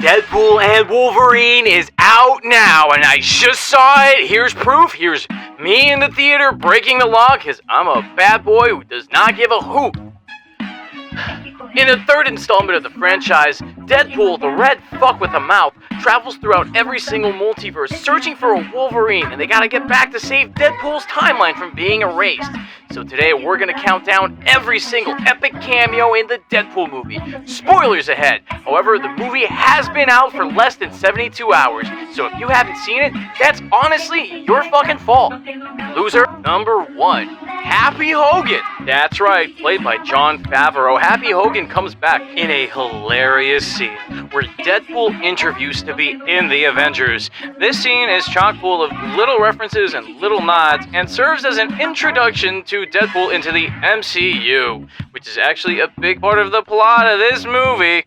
Deadpool and Wolverine is out now, and I just saw it. Here's proof. Here's me in the theater breaking the law because I'm a bad boy who does not give a hoot. In the third installment of the franchise, Deadpool, the red fuck with a mouth, travels throughout every single multiverse searching for a Wolverine, and they gotta get back to save Deadpool's timeline from being erased. So today we're gonna count down every single epic cameo in the Deadpool movie. Spoilers ahead! However, the movie has been out for less than 72 hours, so if you haven't seen it, that's honestly your fucking fault. Loser number 1, Happy Hogan. That's right, played by Jon Favreau. Happy Hogan comes back in a hilarious scene where Deadpool interviews to be in the Avengers. This scene is chock full of little references and little nods and serves as an introduction to Deadpool into the MCU, which is actually a big part of the plot of this movie.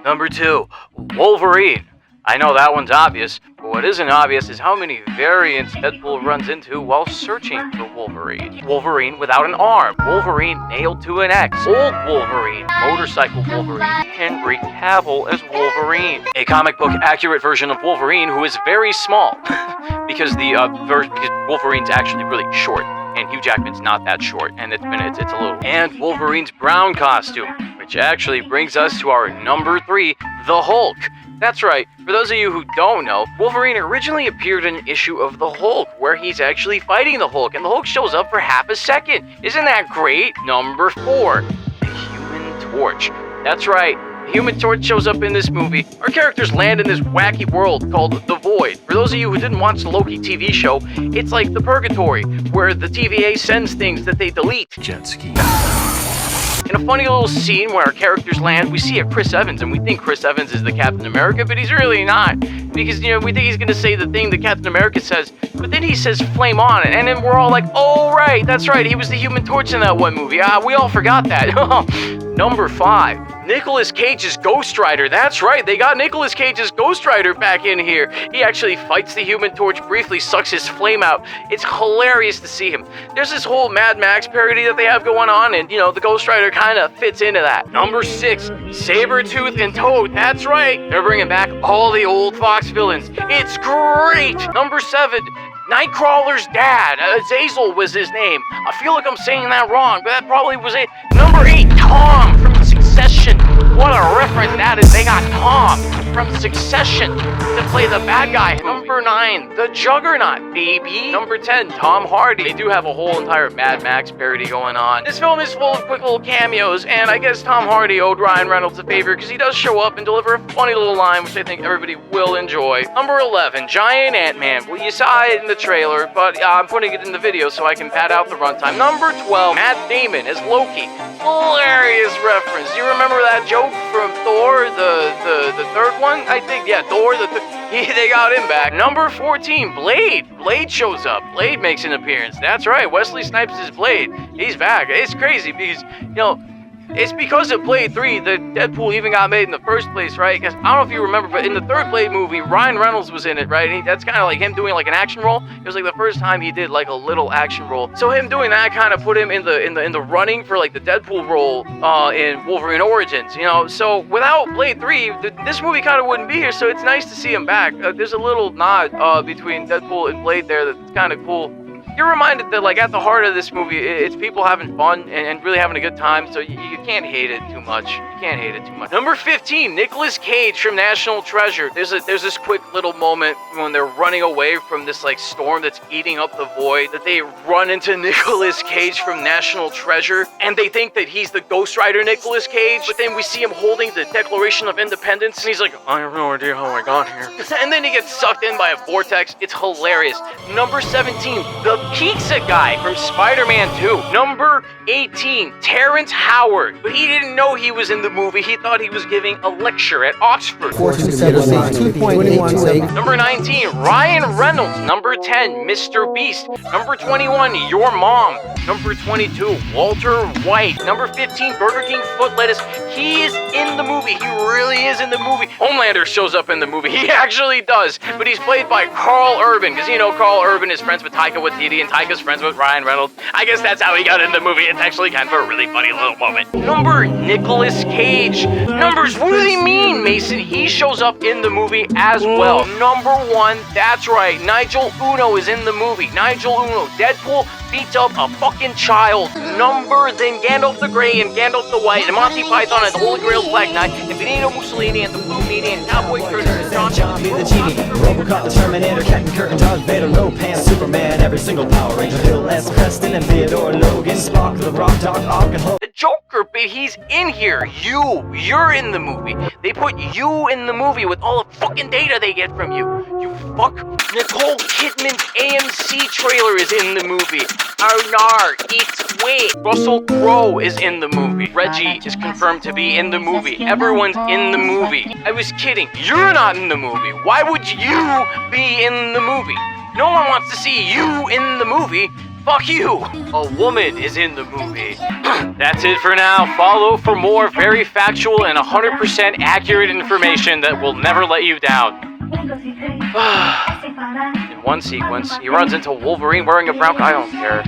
Number 2, Wolverine. I know that one's obvious, but what isn't obvious is how many variants Deadpool runs into while searching for Wolverine. Wolverine without an arm, Wolverine nailed to an X, old Wolverine, motorcycle Wolverine, Henry Cavill as Wolverine. A comic book accurate version of Wolverine who is very small, because Wolverine's actually really short. And Hugh Jackman's not that short, and it's a little. And Wolverine's brown costume, which actually brings us to our number 3, the Hulk. That's right, for those of you who don't know, Wolverine originally appeared in an issue of the Hulk, where he's actually fighting the Hulk, and the Hulk shows up for half a second. Isn't that great? Number 4, the Human Torch. That's right. The Human Torch shows up in this movie. Our characters land in this wacky world called The Void. For those of you who didn't watch the Loki TV show, it's like the Purgatory, where the TVA sends things that they delete. Jet ski. In a funny little scene where our characters land, we see a Chris Evans, and we think Chris Evans is the Captain America, but he's really not. Because, we think he's gonna say the thing that Captain America says, but then he says flame on, and then we're all like, oh right, that's right, he was the Human Torch in that one movie. We all forgot that. Number 5, Nicolas Cage's Ghost Rider. That's right, they got Nicolas Cage's Ghost Rider back in here. He actually fights the Human Torch briefly, sucks his flame out. It's hilarious to see him. There's this whole Mad Max parody that they have going on, and the Ghost Rider kind of fits into that. Number 6, Sabretooth and Toad. That's right, they're bringing back all the old Fox villains. It's great. Number 7, Nightcrawler's dad. Azazel was his name. I feel like I'm saying that wrong, but that probably was it. Number 8, Tom from Succession. What a reference that is. They got Tom from Succession to play the bad guy. Number 9, the Juggernaut, baby. Number 10, Tom Hardy. They do have a whole entire Mad Max parody going on. This film is full of quick little cameos, and I guess Tom Hardy owed Ryan Reynolds a favor because he does show up and deliver a funny little line, which I think everybody will enjoy. Number 11, Giant Ant-Man. Well, you saw it in the trailer, but I'm putting it in the video so I can pad out the runtime. Number 12, Matt Damon as Loki. Hilarious reference. You remember that joke from Thor, the third one? I think, yeah, Thor, they got him back. Number 14, Blade. Blade shows up. Blade makes an appearance. That's right, Wesley Snipes is Blade. He's back. It's crazy because, it's because of Blade 3 that Deadpool even got made in the first place, right? Because I don't know if you remember, but in the third Blade movie, Ryan Reynolds was in it, right? And that's kind of like him doing like an action role. It was like the first time he did like a little action role. So him doing that kind of put him in the running for like the Deadpool role in Wolverine Origins, So without Blade 3, this movie kind of wouldn't be here. So it's nice to see him back. There's a little nod between Deadpool and Blade there that's kind of cool. You're reminded that, like, at the heart of this movie, it's people having fun and really having a good time, so you can't hate it too much. You can't hate it too much. Number 15, Nicolas Cage from National Treasure. There's this quick little moment when they're running away from this, like, storm that's eating up the void, that they run into Nicolas Cage from National Treasure, and they think that he's the Ghost Rider Nicolas Cage, but then we see him holding the Declaration of Independence, and he's like, I have no idea how I got here. And then he gets sucked in by a vortex. It's hilarious. Number 17, the Pizza Guy from Spider-Man 2. Number 18, Terrence Howard. But he didn't know he was in the movie. He thought he was giving a lecture at Oxford. Number 19, Ryan Reynolds. Number 10, Mr. Beast. Number 21, Your Mom. Number 22, Walter White. Number 15, Burger King Foot Lettuce. He is in the movie. He really is in the movie. Homelander shows up in the movie. He actually does. But he's played by Carl Urban. Because Carl Urban is friends with Taika Waititi. lady, and Tyga's friends with Ryan Reynolds. I guess that's how he got in the movie. It's actually kind of a really funny little moment. Number, Nicolas Cage. Numbers, what do they mean, Mason? He shows up in the movie as well. Number 1, that's right, Nigel Uno is in the movie. Nigel Uno, Deadpool beats up a fucking child. Number, then Gandalf the Grey and Gandalf the White and Monty Python and the Holy Grail's Black Knight and Benito Mussolini and the Blue Meanie and Cowboy Curtis and John B. the Genie, Robocop, the Terminator, Captain Kirk and Darth Vader, Lopan, Superman, every single Power Ranger, Bill S. Preston and Theodore Logan, Spock, the Rock, Doc Ock, and Hulk. The Joker, but he's in here. You're in the movie. They put you in the movie with all the fucking data they get from you. You fuck. Nicole Kidman's AMC trailer is in the movie. Arnar, it's wet. Russell Crowe is in the movie. Reggie is confirmed to be in the movie. Everyone's in the movie. I was kidding. You're not in the movie. Why would you be in the movie? No one wants to see you in the movie. Fuck you! A woman is in the movie. That's it for now. Follow for more very factual and 100% accurate information that will never let you down. In one sequence, he runs into Wolverine wearing a brown... I don't care.